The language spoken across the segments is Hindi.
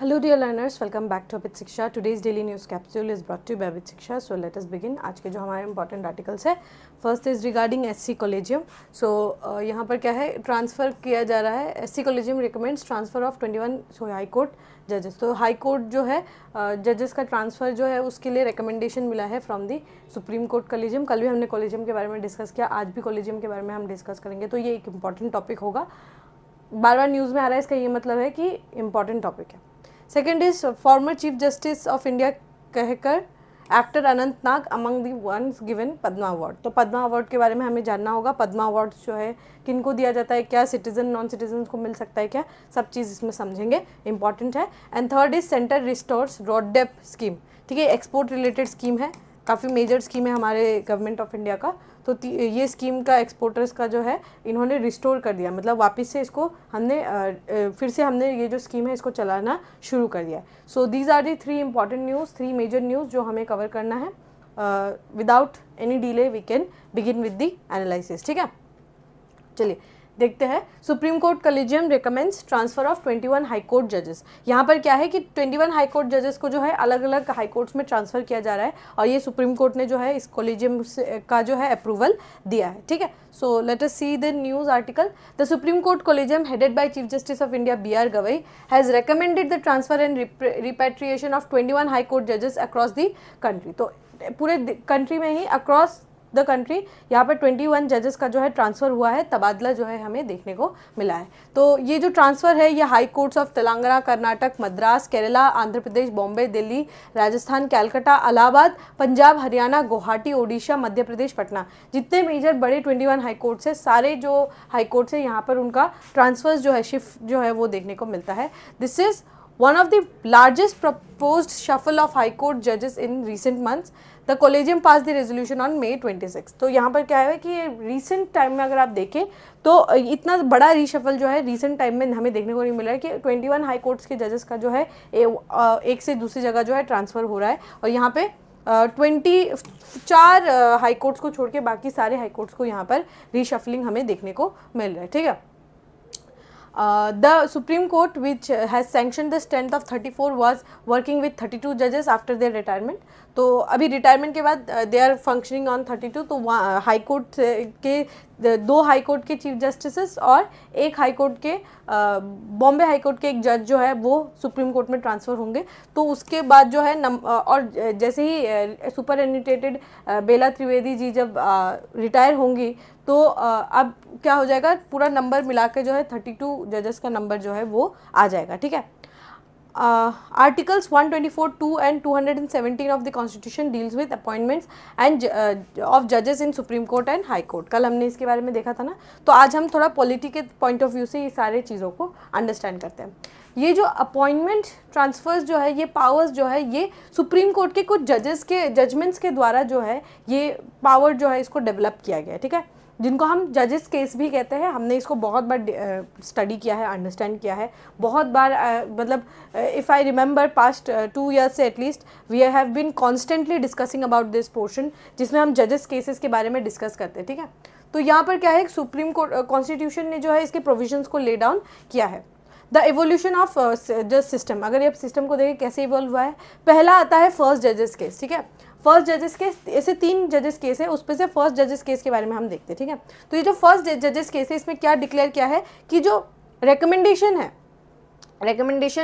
Hello dear learners, welcome back to Abit Shiksha. Today's daily news capsule is brought to you by Abit Shiksha. So let us begin. आज के जो हमारे important articles है, first is regarding SC collegium. सो यहाँ पर क्या है, ट्रांसफ़र किया जा रहा है. SC collegium recommends transfer of 21 high court जजेस. तो हाई कोर्ट जो है जजेस का ट्रांसफ़र जो है उसके लिए रिकमेंडेशन मिला है from the supreme court collegium. कल भी हमने कॉलेजियम के बारे में डिस्कस किया, आज भी कॉलेजियम के बारे में हम डिस्कस करेंगे. तो ये एक इंपॉर्टेंट टॉपिक होगा, बार बार न्यूज़ में आ रहा है, इसका ये मतलब है कि इम्पॉर्टेंट टॉपिक है. Second is former chief justice of India कहकर actor Anantnag among the ones given Padma award. तो पद्मा अवार्ड के बारे में हमें जानना होगा. पद्मा अवार्ड जो है किनको दिया जाता है, क्या सिटीजन नॉन सिटीजन को मिल सकता है, क्या सब चीज़ इसमें समझेंगे, इंपॉर्टेंट है. And third is centre restores RoDTEP scheme. ठीक है, एक्सपोर्ट रिलेटेड स्कीम है, काफ़ी मेजर स्कीम है हमारे गवर्नमेंट ऑफ इंडिया का. तो ये स्कीम का एक्सपोर्टर्स का जो है इन्होंने रिस्टोर कर दिया, मतलब वापस से इसको हमने फिर से हमने ये जो स्कीम है इसको चलाना शुरू कर दिया. So these are the 3 important news, 3 major news जो हमें कवर करना है. Without any delay we can begin with the analysis. ठीक है, चलिए देखते हैं. Supreme court collegium recommends transfer of 21 high court जजेस. यहाँ पर क्या है कि 21 हाई कोर्ट जजेस को जो है अलग अलग हाई कोर्ट्स में ट्रांसफ़र किया जा रहा है और ये सुप्रीम कोर्ट ने जो है इस कॉलेजियम का जो है अप्रूवल दिया है. ठीक है, so let us see the news article. The supreme court collegium headed by chief justice of India BR Gavai has recommended the transfer and repatriation of 21 high court जजेस अक्रॉस द कंट्री. तो पूरे कंट्री में ही अक्रॉस द कंट्री यहाँ पर 21 जजेस का जो है ट्रांसफ़र हुआ है, तबादला जो है हमें देखने को मिला है. तो ये जो ट्रांसफ़र है ये high courts of Telangana, Karnataka, Madras, Kerala, Andhra Pradesh, Bombay, Delhi, Rajasthan, Calcutta, Allahabad, Punjab, Haryana, Guwahati, Odisha, Madhya Pradesh, Patna, जितने मेजर बड़े 21 हाई कोर्ट्स है, सारे जो हाई कोर्ट्स है यहाँ पर उनका ट्रांसफ़र जो है शिफ्ट जो है वो देखने को मिलता है. This is one of the largest proposed shuffle of high court judges in recent months. The collegium passed the resolution on May 26. तो यहाँ पर क्या है कि recent टाइम में अगर आप देखें तो इतना बड़ा रीशफल जो है recent टाइम में हमें देखने को नहीं मिला है कि 21 हाई कोर्ट्स के जजेस का जो है एक से दूसरी जगह जो है ट्रांसफ़र हो रहा है. और यहाँ पे 24 हाई कोर्ट्स को छोड़ के बाकी सारे हाई कोर्ट्स को यहाँ पर रीशफलिंग हमें देखने को मिल रहा है. ठीक है, the Supreme Court, which has sanctioned the strength of 34, was working with 32 judges after their retirement. तो अभी रिटायरमेंट के बाद दे आर फंक्शनिंग ऑन 32. तो हाई कोर्ट के 2 हाई कोर्ट के चीफ जस्टिसेस और एक हाई कोर्ट के बॉम्बे हाई कोर्ट के एक जज जो है वो सुप्रीम कोर्ट में ट्रांसफ़र होंगे. तो उसके बाद जो है और जैसे ही सुपरिनटेंडेंट बेला त्रिवेदी जी जब रिटायर होंगी तो अब क्या हो जाएगा, पूरा नंबर मिला के जो है 32 जजेस का नंबर जो है वो आ जाएगा. ठीक है, Articles 124(2) and 217 of the Constitution deals with appointments and of judges in Supreme Court and High Court. कल हमने इसके बारे में देखा था ना. तो आज हम थोड़ा पॉलिटी के पॉइंट ऑफ व्यू से ये सारे चीज़ों को अंडरस्टैंड करते हैं. ये जो अपॉइंटमेंट ट्रांसफर्स जो है, ये पावर्स जो है, ये सुप्रीम कोर्ट के कुछ जजेस के जजमेंट्स के द्वारा जो है ये पावर जो है इसको डेवलप किया गया है. ठीक है, जिनको हम जजेस केस भी कहते हैं. हमने इसको बहुत बार स्टडी किया है, अंडरस्टैंड किया है बहुत बार. मतलब if I remember past 2 years से at least we have been constantly discussing about this portion जिसमें हम जजेस केसेस के बारे में डिस्कस करते हैं. ठीक है, तो यहाँ पर क्या है, सुप्रीम कोर्ट कॉन्स्टिट्यूशन ने जो है इसके प्रोविजंस को ले डाउन किया है. द एवोल्यूशन ऑफ जज सिस्टम, अगर ये सिस्टम को देखें कैसे इवॉल्व हुआ है. पहला आता है फर्स्ट जजेस केस. ठीक है, फर्स्ट जजेस केस, ऐसे 3 जजेस केस है, उस पर से फर्स्ट जजेस केस के बारे में हम देखते हैं. ठीक है, तो ये जो फर्स्ट जजेस केस है इसमें क्या डिक्लेयर किया है कि जो रिकमेंडेशन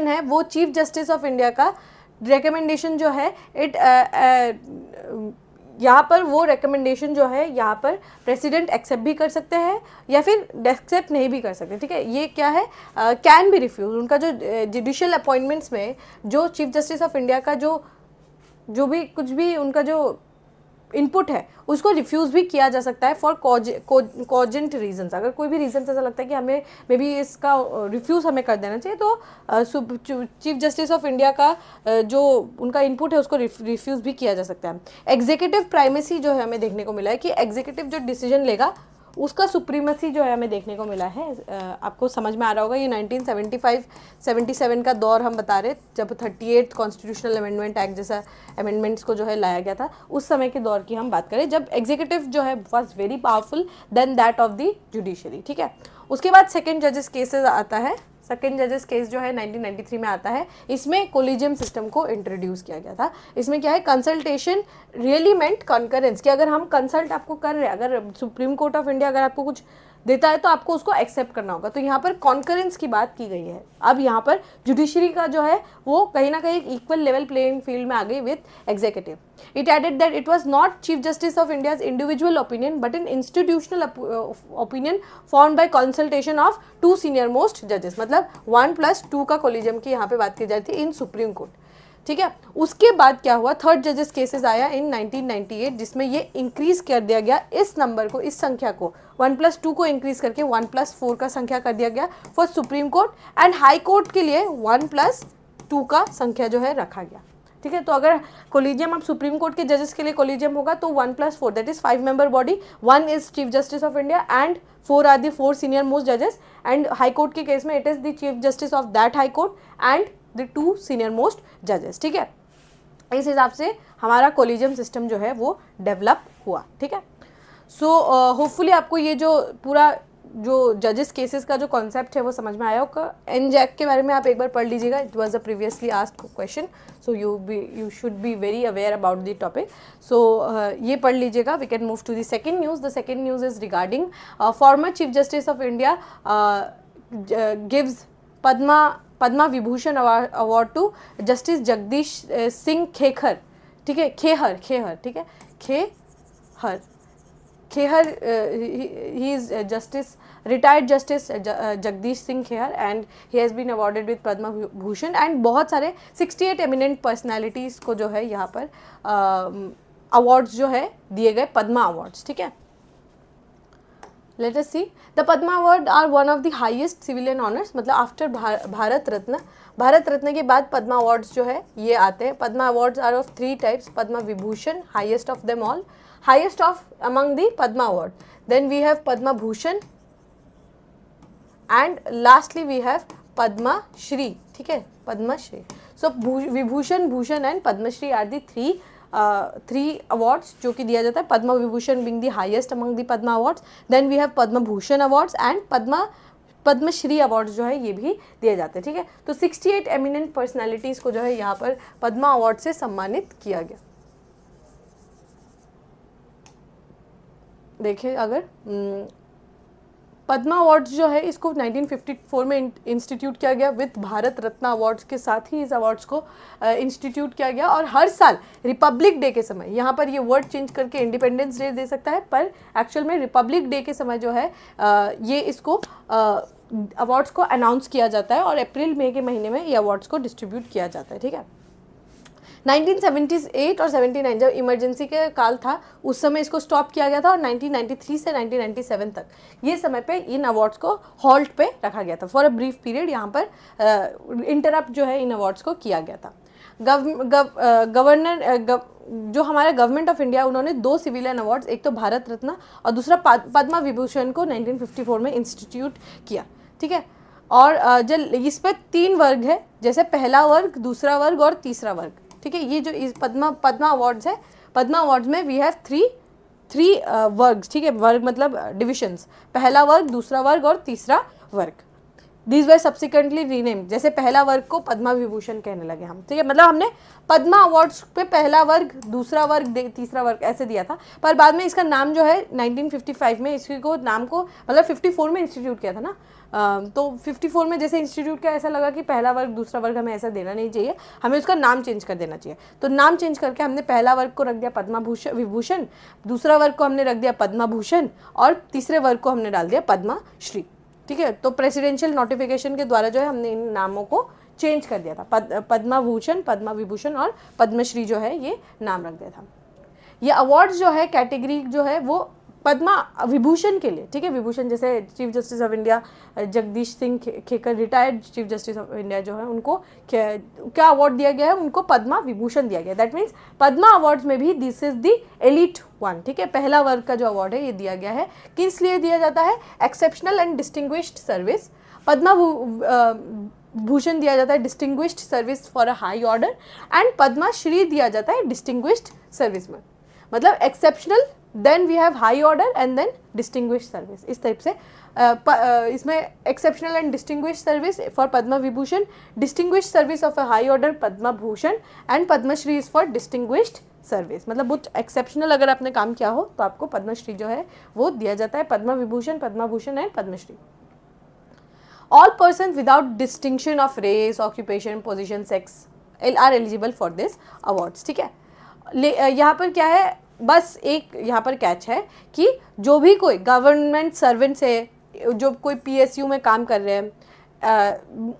है वो चीफ जस्टिस ऑफ इंडिया का रिकमेंडेशन जो है यहाँ पर वो रिकमेंडेशन जो है यहाँ पर प्रेसिडेंट एक्सेप्ट भी कर सकते हैं या फिर एक्सेप्ट नहीं भी कर सकते. ठीक है, ये क्या है, कैन बी रिफ्यूज. उनका जो जुडिशियल अपॉइंटमेंट्स में जो चीफ जस्टिस ऑफ इंडिया का जो भी कुछ भी उनका जो इनपुट है उसको रिफ्यूज़ भी किया जा सकता है फॉर कॉजेंट रीजंस. अगर कोई भी रीज़न ऐसा लगता है कि हमें मे बी इसका रिफ्यूज़ हमें कर देना चाहिए तो चीफ जस्टिस ऑफ इंडिया का जो उनका इनपुट है उसको रिफ्यूज़ भी किया जा सकता है. एग्जीक्यूटिव प्राइमेसी जो है हमें देखने को मिला है कि एग्जीक्यूटिव जो डिसीजन लेगा उसका सुप्रीमेसी जो है हमें देखने को मिला है. आपको समझ में आ रहा होगा, ये 1975-77 का दौर हम बता रहे, जब 38th कॉन्स्टिट्यूशनल अमेंडमेंट एक्ट जैसा अमेंडमेंट्स को जो है लाया गया था, उस समय के दौर की हम बात करें जब एग्जीक्यूटिव जो है was very powerful than that of the judiciary. ठीक है, उसके बाद सेकेंड जजेस केसेस आता है. सेकेंड जजेस केस जो है 1993 में आता है। इसमें कोलिजियम सिस्टम को इंट्रोड्यूस किया गया था। इसमें क्या है, कंसल्टेशन रियली मेंट कॉन्करेंस, कि अगर हम कंसल्ट आपको कर रहे हैं, अगर सुप्रीम कोर्ट ऑफ इंडिया अगर आपको कुछ देता है तो आपको उसको एक्सेप्ट करना होगा। तो यहाँ पर कॉन्करेंस की बात की गई है। अब यहाँ पर जुडिशरी का जो है वो कहीं ना कहीं इक्वल लेवल प्लेइंग फील्ड में आ गई with executive. It added that it was not chief justice of India's individual opinion but an institutional opinion formed by consultation of 2 senior most जजेस, मतलब 1+2 का कोलिजियम की यहाँ पे बात की जाती है इन सुप्रीम कोर्ट। ठीक है, उसके बाद क्या हुआ, थर्ड जजेस केसेस आया इन 1998 जिसमें ये इंक्रीज कर दिया गया इस नंबर को, इस संख्या को 1+2 को इंक्रीज करके 1+4 का संख्या कर दिया गया for supreme court and high court के लिए 1+2 का संख्या जो है रखा गया। ठीक है, तो अगर कोलिजियम अब सुप्रीम कोर्ट के जजेस के लिए कोलिजियम होगा तो 1+4 that is 5 member body, 1 is chief justice of India and 4 are the 4 senior most जजेस, एंड हाई कोर्ट के केस में it is the chief justice of that high court and the 2 senior most जजेस। ठीक है, इस हिसाब से हमारा कोलिजियम सिस्टम जो है वो डेवलप हुआ। ठीक है, सो होपफुली आपको ये जो पूरा जो जजेस केसेस का जो कॉन्सेप्ट है वो समझ में आया होगा। एनजैक के बारे में आप एक बार पढ़ लीजिएगा, it was a previously asked question, so you should be very aware about the topic. So ये पढ़ लीजिएगा। We can move to the second news. The second news is regarding former chief justice of India gives Padma Vibhushan award to justice Jagdish Singh Khekhar. ठीक है, खेहर, ठीक है, Khehar he is retired justice Jagdish Singh Khehar and he has been awarded with Padma Bhushan and बहुत सारे 68 एमिनेंट पर्सनैलिटीज़ को जो है यहाँ पर अवार्ड्स जो है दिए गए, पद्मा अवार्ड्स। ठीक है, let us see the Padma award are one of the highest civilian honours, मतलब आफ्टर भारत रत्न के बाद पद्मा अवार्ड्स जो है ये आते हैं। Padma awards are of 3 types, Padma Vibhushan highest of them all, highest of among the Padma award, then we have Padma Bhushan and lastly we have Padma Shri। ठीक है, Padma Shri। So Vibhushan, Bhushan and Padma Shri are the three awards जो कि दिया जाता है। Padma Vibhushan being the highest among the Padma awards, then we have Padma Bhushan awards and Padma Shri awards जो है ये भी दिए जाते हैं। ठीक है, तो 68 एमिनेंट पर्सनैलिटीज़ को जो है यहाँ पर पद्मा अवार्ड से सम्मानित किया गया। देखिए, अगर पद्मा अवार्ड्स जो है इसको 1954 में इंस्टीट्यूट किया गया विथ भारत रत्न अवार्ड्स के साथ ही इस अवार्ड्स को इंस्टीट्यूट किया गया, और हर साल रिपब्लिक डे के समय, यहाँ पर ये वर्ड चेंज करके इंडिपेंडेंस डे दे सकता है पर एक्चुअल में रिपब्लिक डे के समय जो है ये इसको अवार्ड्स को अनाउंस किया जाता है और अप्रैल मई के महीने में ये अवार्ड्स को डिस्ट्रीब्यूट किया जाता है। ठीक है, 1978 और 79 जब इमरजेंसी के काल था उस समय इसको स्टॉप किया गया था, और 1993 से 1997 तक ये समय पे इन अवार्ड्स को हॉल्ट पे रखा गया था फॉर अ ब्रीफ पीरियड। यहाँ पर इंटरप्ट जो है इन अवार्ड्स को किया गया था। जो हमारा गवर्नमेंट ऑफ इंडिया, उन्होंने 2 सिविलियन अवार्ड्स, एक तो भारत रत्न और दूसरा पद्मा विभूषण को 1954 में इंस्टीट्यूट किया। ठीक है, और जब इस पर 3 वर्ग है, जैसे पहला वर्ग, दूसरा वर्ग और तीसरा वर्ग। ठीक है, ये जो इस पद्मा अवार्ड्स है, पद्मा अवार्ड्स में वी हैव थ्री वर्ग्स। ठीक है, वर्ग मतलब डिविजन्स, पहला वर्ग, दूसरा वर्ग और तीसरा वर्ग। दीज वर सब्सिक्वेंटली रीनेम, जैसे पहला वर्ग को पद्मा विभूषण कहने लगे हम। ठीक है, मतलब हमने पद्मा अवार्ड्स पे पहला वर्ग, दूसरा वर्ग, तीसरा वर्ग ऐसे दिया था, पर बाद में इसका नाम जो है 1955 में इसको नाम को मतलब 54 में इंस्टीट्यूट किया था ना, तो 54 में जैसे इंस्टीट्यूट का ऐसा लगा कि पहला वर्ग दूसरा वर्ग हमें ऐसा देना नहीं चाहिए, हमें उसका नाम चेंज कर देना चाहिए। तो नाम चेंज करके हमने पहला वर्ग को रख दिया पद्मा विभूषण, दूसरा वर्ग को हमने रख दिया पद्मा भूषण और तीसरे वर्ग को हमने डाल दिया पद्मा श्री। ठीक है, तो प्रेसिडेंशियल नोटिफिकेशन के द्वारा जो है हमने इन नामों को चेंज कर दिया था। पद्मा भूषण, पद्मा विभूषण और पद्मश्री जो है ये नाम रख दिया था। ये अवार्ड्स जो है कैटेगरी जो है वो पद्मा विभूषण के लिए। ठीक है, विभूषण जैसे chief justice of India Jagdish Singh Khehar, retired chief justice of India जो है उनको क्या अवार्ड दिया गया है, उनको पद्मा विभूषण दिया गया। दैट मीन्स पद्मा अवार्ड्स में भी this is the elite one. ठीक है, पहला वर्ग का जो अवार्ड है ये दिया गया है, किस लिए दिया जाता है, exceptional and distinguished service. Padma Bhushan दिया जाता है distinguished service for a high order, and Padma Shri दिया जाता है डिस्टिंग्विश्ड सर्विस में, मतलब exceptional then we have high order and then distinguish service. इस टाइप से इसमें exceptional and distinguish service for Padma Vibhushan, distinguish service of a high order Padma Bhushan and Padma Shri is for distinguished service. मतलब बहुत एक्सेप्शनल अगर आपने काम किया हो तो आपको पद्मश्री जो है वो दिया जाता है, Padma Vibhushan, Padma Bhushan and Padmashri. All person without distinction of race, occupation, position, sex are eligible for this awards. ठीक है, यहाँ पर क्या है, बस एक यहाँ पर कैच है कि जो भी कोई गवर्नमेंट सर्वेंट्स है, जो कोई PSU में काम कर रहे हैं,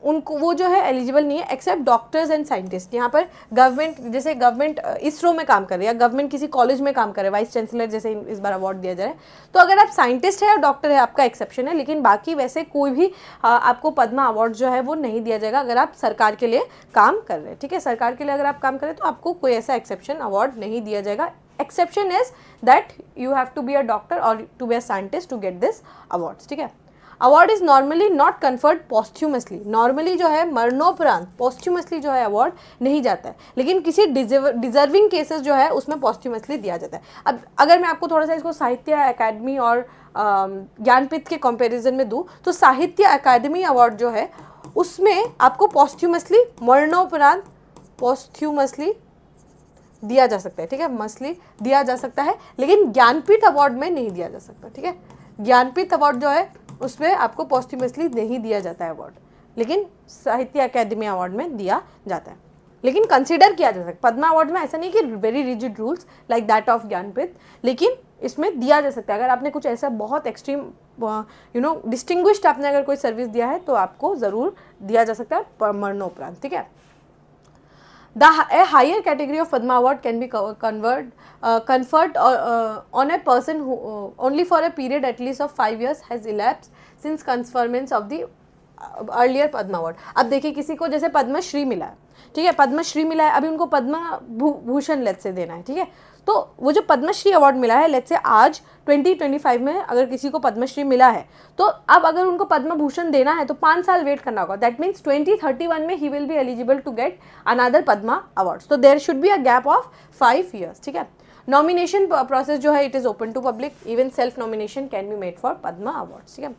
उनको वो जो है एलिजिबल नहीं है एक्सेप्ट डॉक्टर्स एंड साइंटिस्ट। यहाँ पर गवर्नमेंट, जैसे गवर्नमेंट इसरो में काम कर रही है या गवर्नमेंट किसी कॉलेज में काम कर रहे हैं, वाइस चांसलर जैसे इस बार अवार्ड दिया जा रहा है, तो अगर आप साइंटिस्ट है और डॉक्टर है आपका एक्सेप्शन है, लेकिन बाकी वैसे कोई भी आपको पद्मा अवार्ड जो है वो नहीं दिया जाएगा अगर आप सरकार के लिए काम कर रहे हैं। ठीक है, सरकार के लिए अगर आप काम कर रहे हैं तो आपको कोई ऐसा एक्सेप्शन अवार्ड नहीं दिया जाएगा। Exception is that you have to be a doctor और to be a scientist to get this awards. ठीक है, award is normally not conferred posthumously. Normally जो है मरणोपरांत पॉस्ट्यूमसली जो है अवार्ड नहीं जाता है, लेकिन किसी डिजर्विंग केसेस जो है उसमें पॉस्ट्यूमसली दिया जाता है। अब अगर मैं आपको थोड़ा सा इसको साहित्य अकादमी और ज्ञानपीठ के कंपैरिजन में दूँ तो साहित्य अकादमी अवार्ड जो है उसमें आपको पॉस्ट्यूमसली मरणोपरांत पॉस्ट्यूमसली दिया जा सकता है। ठीक है, मसली दिया जा सकता है, लेकिन ज्ञानपीठ अवार्ड में नहीं दिया जा सकता। ठीक है, ज्ञानपीठ अवार्ड जो है उसमें आपको पॉस्ट्यूमसली नहीं दिया जाता है अवार्ड, लेकिन साहित्य अकादमी अवार्ड में दिया जाता है, लेकिन कंसीडर किया जा सकता है। पद्मा अवार्ड में ऐसा नहीं कि very rigid rules like that of Jnanpith, लेकिन इसमें दिया जा सकता है। अगर आपने कुछ ऐसा बहुत एक्सट्रीम डिस्टिंग्विश्ड आपने अगर कोई सर्विस दिया है तो आपको ज़रूर दिया जा सकता है मरणोपरांत। ठीक है, a higher category of Padma award can be conferred on a person who only for a period at least of 5 years has elapsed since conference of the earlier Padma award। अब देखिए किसी को जैसे पद्मश्री मिला है, ठीक है, पद्मश्री मिला है, अभी उनको पद्म भूषण लेट से देना है। ठीक है, तो वो जो पद्मश्री अवार्ड मिला है लेट से आज 2025 में अगर किसी को पद्मश्री मिला है तो अब अगर उनको पद्म भूषण देना है तो 5 साल वेट करना होगा। दैट मीन्स 2031 में he will be eligible to get another Padma awards. तो there should be a gap of 5 years। ठीक है, नॉमिनेशन प्रोसेस जो है it is open to public, even self nomination can be made for Padma awards. ठीक है,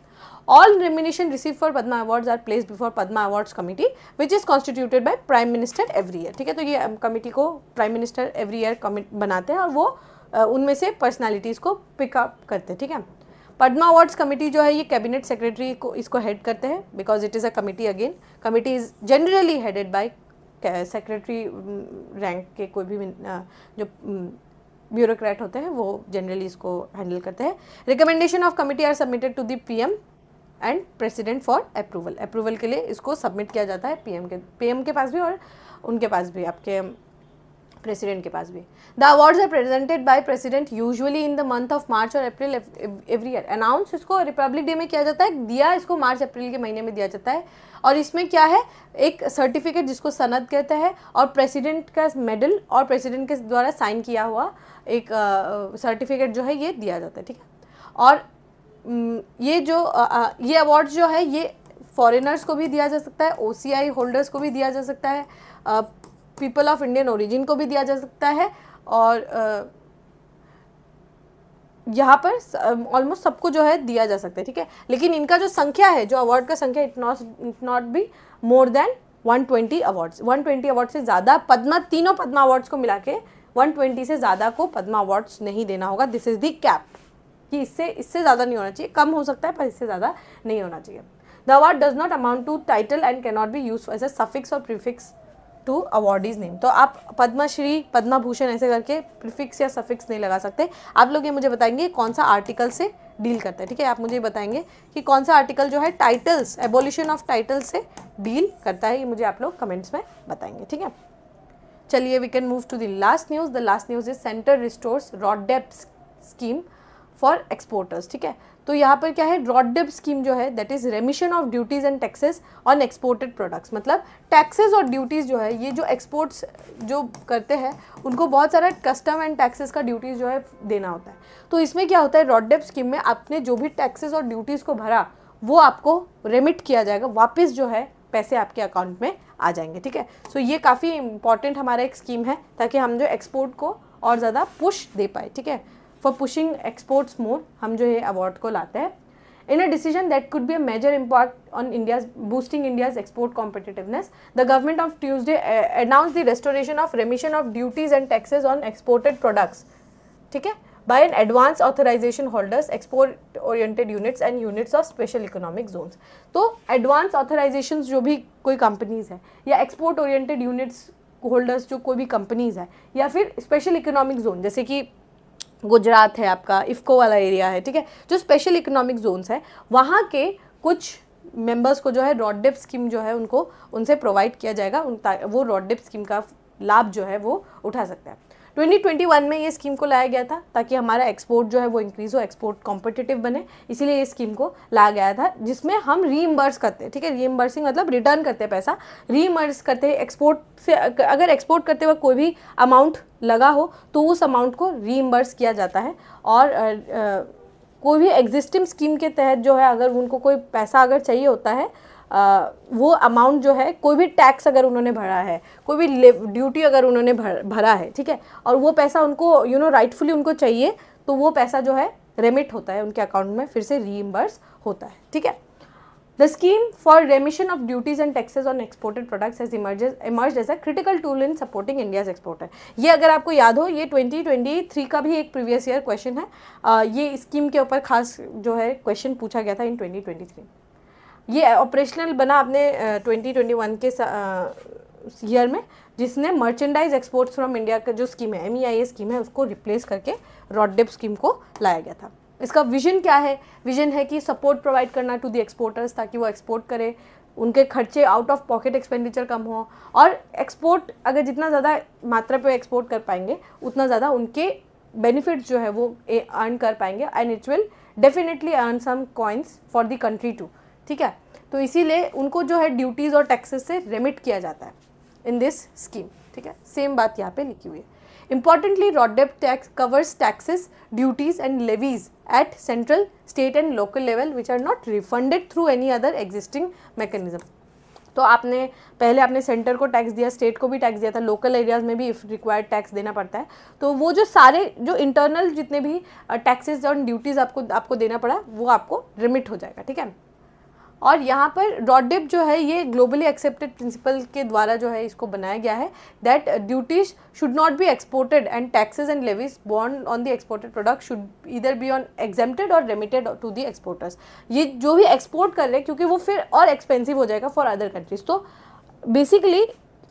all remuneration received for Padma awards are placed before Padma awards committee which is constituted by prime minister every year। ठीक है, तो ये कमिटी को प्राइम मिनिस्टर एवरी ईयर बनाते हैं और वो उनमें से पर्सनालिटीज़ को पिकअप करते हैं। ठीक है, पद्मा अवार्ड्स कमिटी जो है ये कैबिनेट सेक्रेटरी को इसको हेड करते हैं because it is a committee. Again committee is generally headed by secretary rank के कोई भी जो ब्यूरोक्रेट होते हैं वो जनरली इसको हैंडल करते हैं। Recommendation of committee are submitted to the PM and president for approval. Approval के लिए इसको सबमिट किया जाता है PM के पास भी और उनके पास भी, आपके प्रेसिडेंट के पास भी। The awards are presented by president usually in the month of March और अप्रैल एवरी ईयर। अनाउंस इसको रिपब्लिक डे में किया जाता है, दिया इसको मार्च अप्रैल के महीने में दिया जाता है। और इसमें क्या है, एक सर्टिफिकेट जिसको सनद कहते हैं और प्रेसिडेंट का मेडल और प्रेसिडेंट के द्वारा साइन किया हुआ एक सर्टिफिकेट जो है ये दिया जाता है। ठीक है, और ये जो ये अवार्ड जो है ये फॉरेनर्स को भी दिया जा सकता है, OCI होल्डर्स को भी दिया जा सकता है, पीपल ऑफ इंडियन ओरिजिन को भी दिया जा सकता है, और यहाँ पर ऑलमोस्ट सबको जो है दिया जा सकता है। ठीक है, लेकिन इनका जो संख्या है, जो अवार्ड का संख्या it not be more than 120 awards. 120 award से ज़्यादा तीनों पद्मा अवार्ड्स को मिला के 120 से ज़्यादा को पद्मा अवार्ड्स नहीं देना होगा। दिस इज़ दी कैप कि इससे ज़्यादा नहीं होना चाहिए, कम हो सकता है पर इससे ज़्यादा नहीं होना चाहिए। The award does not amount to title and can not be use as a suffix और प्रीफिक्स टू अवार्डीज नेम। तो आप पद्मश्री, पद्मा भूषण ऐसे करके प्रीफिक्स या सफिक्स नहीं लगा सकते। आप लोग ये मुझे बताएंगे कौन सा आर्टिकल से डील करता है। ठीक है, आप मुझे बताएंगे कि कौन सा आर्टिकल जो है टाइटल्स, एबोलिशन ऑफ टाइटल्स से डील करता है, ये मुझे आप लोग कमेंट्स में बताएंगे। ठीक है, चलिए we can move to the last news. The last news is centre restores RoDTEP scheme for exporters. ठीक है, तो यहाँ पर क्या है, रॉडडेप स्कीम जो है that is रेमिशन of duties and taxes on exported products. मतलब टैक्सेस और ड्यूटीज़ जो है ये जो एक्सपोर्ट्स जो करते हैं उनको बहुत सारा कस्टम एंड टैक्सेस का ड्यूटीज़ जो है देना होता है। तो इसमें क्या होता है, रॉडडेप स्कीम में आपने जो भी टैक्सेस और ड्यूटीज़ को भरा वो आपको रेमिट किया जाएगा, वापस जो है पैसे आपके अकाउंट में आ जाएंगे। ठीक है, सो ये काफ़ी इंपॉर्टेंट हमारा एक स्कीम है ताकि हम जो एक्सपोर्ट को और ज़्यादा पुश दे पाए। ठीक है, फॉर पुशिंग एक्सपोर्ट्स मोर, हम जो ये अवार्ड को लाते हैं। In a decision that could be a major impact on boosting India's export competitiveness, the government of Tuesday announced the restoration of remission of duties and taxes on exported products, ठीक है, by an advance authorization holders, export oriented units and units of special economic zones। तो advance authorizations जो भी कोई companies है या export oriented units holders जो कोई भी companies है या फिर special economic zone जैसे कि गुजरात है आपका, इफ़को वाला एरिया है, ठीक है, जो स्पेशल इकोनॉमिक जोन्स है, वहाँ के कुछ मेंबर्स को जो है रॉडडेप स्कीम जो है उनको उनसे प्रोवाइड किया जाएगा, वो रॉडडेप स्कीम का लाभ जो है वो उठा सकता है। 2021 में ये स्कीम को लाया गया था ताकि हमारा एक्सपोर्ट जो है वो इंक्रीज़ हो, एक्सपोर्ट कॉम्पिटिटिव बने, इसीलिए ये स्कीम को लाया गया था, जिसमें हम रीइम्बर्स करते हैं, ठीक है, रीइम्बर्सिंग मतलब रिटर्न करते हैं पैसा, रीइम्बर्स करते हैं एक्सपोर्ट से। अगर एक्सपोर्ट करते वक्त कोई भी अमाउंट लगा हो तो उस अमाउंट को रीइम्बर्स किया जाता है। और कोई भी एग्जिस्टिंग स्कीम के तहत जो है अगर उनको कोई पैसा अगर चाहिए होता है, वो अमाउंट जो है, कोई भी टैक्स अगर उन्होंने भरा है, कोई भी ड्यूटी अगर उन्होंने भरा है, ठीक है, और वो पैसा उनको राइटफुली उनको चाहिए, तो वो पैसा जो है रेमिट होता है उनके अकाउंट में, फिर से रीइम्बर्स होता है, ठीक है। The scheme for remission of duties and taxes on exported products has emerged as a critical tool in supporting India's export है। ये अगर आपको याद हो, ये 2023 का भी एक प्रीवियस ईयर क्वेश्चन है। ये स्कीम के ऊपर खास जो है क्वेश्चन पूछा गया था इन 2023। ये ऑपरेशनल बना अपने 2021 के ईयर में, जिसने मर्चेंडाइज एक्सपोर्ट्स फ्रॉम इंडिया का जो स्कीम है, MEIA स्कीम है, उसको रिप्लेस करके रॉडडेप स्कीम को लाया गया था। इसका विजन क्या है? विजन है कि सपोर्ट प्रोवाइड करना टू द एक्सपोर्टर्स, ताकि वो एक्सपोर्ट करें, उनके खर्चे आउट ऑफ पॉकेट एक्सपेंडिचर कम हो, और एक्सपोर्ट अगर जितना ज़्यादा मात्रा पे एक्सपोर्ट कर पाएंगे उतना ज़्यादा उनके बेनिफिट्स जो है वो अर्न कर पाएंगे, and it will definitely earn some coins for the country too, ठीक है। तो इसीलिए उनको जो है ड्यूटीज़ और टैक्सेस से रेमिट किया जाता है इन दिस स्कीम, ठीक है। सेम बात यहाँ पे लिखी हुई है। Importantly, RODDEP tax covers taxes, duties and levies at central, state and local level which are not refunded through any other existing mechanism। तो आपने सेंटर को टैक्स दिया, स्टेट को भी टैक्स दिया था, लोकल एरियाज में भी इफ़ रिक्वायर्ड टैक्स देना पड़ता है, तो वो जो सारे जो इंटरनल जितने भी टैक्सेस और ड्यूटीज़ आपको देना पड़ा वो आपको रिमिट हो जाएगा, ठीक है। और यहाँ पर रॉडडेप जो है ये ग्लोबली एक्सेप्टेड प्रिंसिपल के द्वारा जो है इसको बनाया गया है, that duties should not be exported and taxes and levies born on the exported product should either be on exempted और रेमिटेड टू द एक्सपोर्टर्स। ये जो भी एक्सपोर्ट कर रहे हैं, क्योंकि वो फिर और एक्सपेंसिव हो जाएगा फॉर अदर कंट्रीज, तो बेसिकली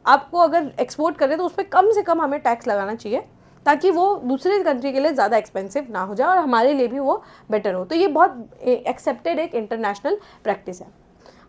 आपको अगर एक्सपोर्ट कर रहे हैं तो उस पर कम से कम हमें टैक्स लगाना चाहिए, ताकि वो दूसरे कंट्री के लिए ज़्यादा एक्सपेंसिव ना हो जाए और हमारे लिए भी वो बेटर हो। तो ये बहुत एक्सेप्टेड एक इंटरनेशनल प्रैक्टिस है।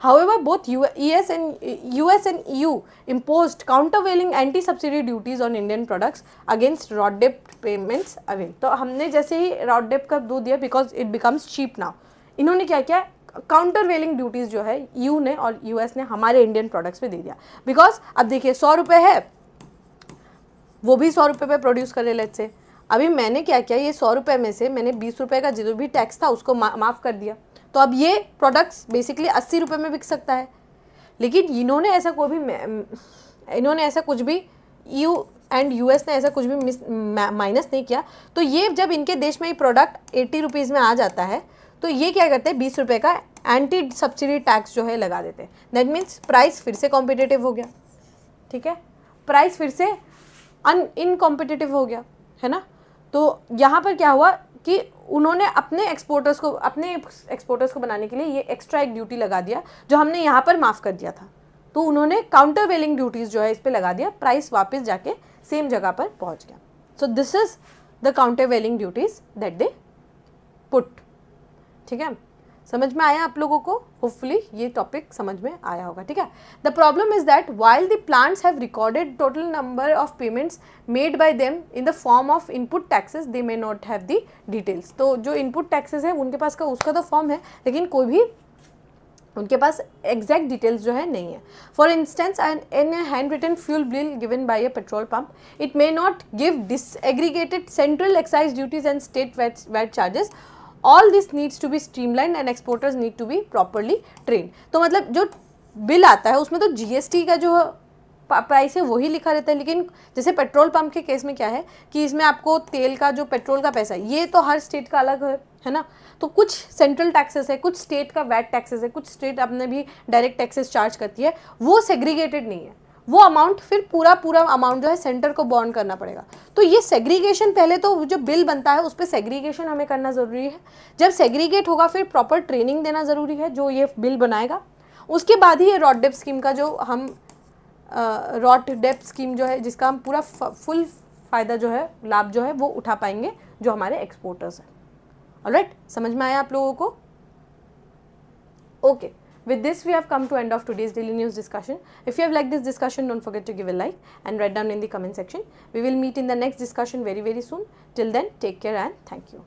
However, both US and EU imposed countervailing anti-subsidy duties on Indian products against RODDEP payments away। तो हमने जैसे ही RODDEP का दो दिया, because it becomes cheap now, इन्होंने क्या किया, काउंटरवेलिंग ड्यूटीज़ जो है EU ने और US ने हमारे इंडियन प्रोडक्ट्स पे दे दिया। बिकॉज अब देखिए 100 रुपये है, वो भी 100 रुपये पे प्रोड्यूस कर रहे, लेट्स से। अभी मैंने क्या किया, ये 100 रुपये में से मैंने 20 रुपये का जो भी टैक्स था उसको माफ़ कर दिया, तो अब ये प्रोडक्ट्स बेसिकली 80 रुपये में बिक सकता है। लेकिन इन्होंने ऐसा कुछ भी EU एंड US ने ऐसा कुछ भी माइनस नहीं किया। तो ये जब इनके देश में ये प्रोडक्ट 80 रुपीज़ में आ जाता है, तो ये क्या करते हैं, 20 रुपये का एंटी सब्सिडी टैक्स जो है लगा देते हैं। दैट मीन्स प्राइस फिर से कॉम्पिटिटिव हो गया, ठीक है, प्राइस फिर से इनकॉम्पिटिटिव हो गया, है ना। तो यहाँ पर क्या हुआ कि उन्होंने अपने एक्सपोर्टर्स को बनाने के लिए ये एक्स्ट्रा एक ड्यूटी लगा दिया जो हमने यहाँ पर माफ़ कर दिया था। तो उन्होंने काउंटरवेलिंग ड्यूटीज़ जो है इस पर लगा दिया, प्राइस वापस जाके सेम जगह पर पहुँच गया। So this is the countervailing duties that they put, ठीक है। समझ में आया आप लोगों को? होपफुली ये टॉपिक समझ में आया होगा, ठीक है। The problem is that while the plants have recorded total number of payments made by them in the form of input taxes, they may not have the details. तो जो इनपुट टैक्सेस है उनके पास का उसका तो फॉर्म है, लेकिन कोई भी उनके पास एग्जैक्ट डिटेल्स जो है नहीं है। For instance in a hand written fuel bill given by a petrol pump, it may not give disaggregated central excise duties and state VAT charges. All this needs to be streamlined and exporters need to be properly trained। तो मतलब जो बिल आता है उसमें तो GST का जो प्राइस है वही लिखा रहता है, लेकिन जैसे पेट्रोल पंप के केस में क्या है कि इसमें आपको तेल का जो पेट्रोल का पैसा है ये तो हर स्टेट का अलग है ना, तो कुछ सेंट्रल टैक्सेस है, कुछ स्टेट का वैट टैक्सेस है, कुछ स्टेट अपने भी डायरेक्ट टैक्सेस चार्ज करती है, वो सेग्रीगेटेड नहीं है, वो अमाउंट फिर पूरा अमाउंट जो है सेंटर को बॉर्न करना पड़ेगा। तो ये सेग्रीगेशन पहले तो जो बिल बनता है उस पर सेग्रीगेशन हमें करना ज़रूरी है, जब सेग्रीगेट होगा फिर प्रॉपर ट्रेनिंग देना ज़रूरी है जो ये बिल बनाएगा, उसके बाद ही ये रॉट-डेप स्कीम का जो हम रॉट-डेप स्कीम जो है जिसका हम पूरा फुल फ़ायदा जो है, लाभ जो है वो उठा पाएंगे जो हमारे एक्सपोर्टर्स हैं। ऑलराइट, समझ में आया आप लोगों को? Okay, with this we have come to end of today's daily news discussion. If you have liked this discussion, don't forget to give a like and write down in the comment section. We will meet in the next discussion very soon. Till then, take care and thank you.